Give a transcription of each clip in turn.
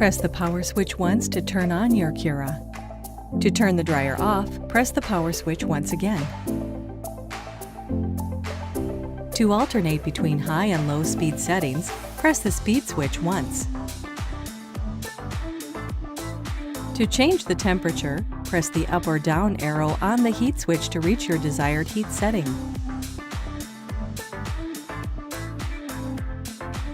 Press the power switch once to turn on your Cura. To turn the dryer off, press the power switch once again. To alternate between high and low speed settings, press the speed switch once. To change the temperature, press the up or down arrow on the heat switch to reach your desired heat setting.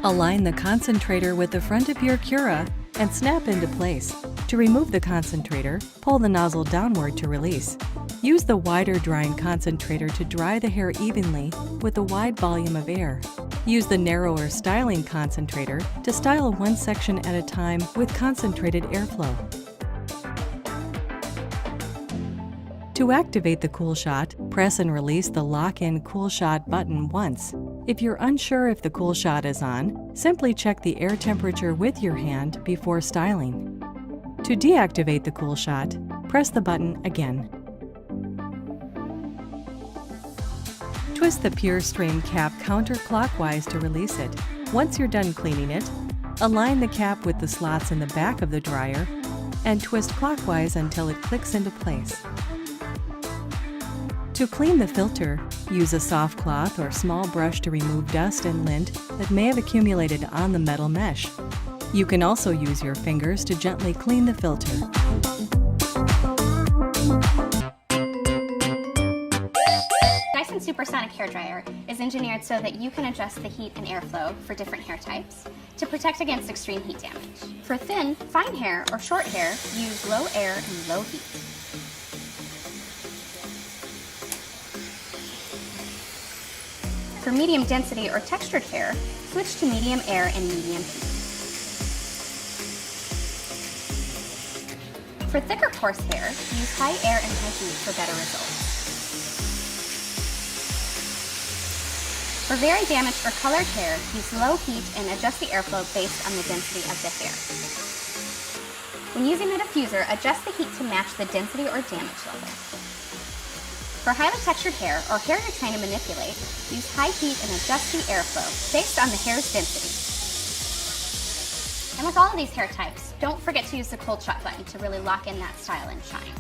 Align the concentrator with the front of your Cura and snap into place. To remove the concentrator, pull the nozzle downward to release. Use the wider drying concentrator to dry the hair evenly with a wide volume of air. Use the narrower styling concentrator to style one section at a time with concentrated airflow. To activate the Cool Shot, press and release the Lock-in Cool Shot button once. If you're unsure if the Cool Shot is on, simply check the air temperature with your hand before styling. To deactivate the Cool Shot, press the button again. Twist the Pure Strain cap counterclockwise to release it. Once you're done cleaning it, align the cap with the slots in the back of the dryer and twist clockwise until it clicks into place. To clean the filter, use a soft cloth or small brush to remove dust and lint that may have accumulated on the metal mesh. You can also use your fingers to gently clean the filter. Dyson Supersonic hairdryer is engineered so that you can adjust the heat and airflow for different hair types to protect against extreme heat damage. For thin, fine hair, or short hair, use low air and low heat. For medium density or textured hair, switch to medium air and medium heat. For thicker coarse hair, use high air and high heat for better results. For very damaged or colored hair, use low heat and adjust the airflow based on the density of the hair. When using a diffuser, adjust the heat to match the density or damage level. For highly textured hair or hair you're trying to manipulate, use high heat and adjust the airflow based on the hair's density. And with all of these hair types, don't forget to use the Cold Shot button to really lock in that style and shine.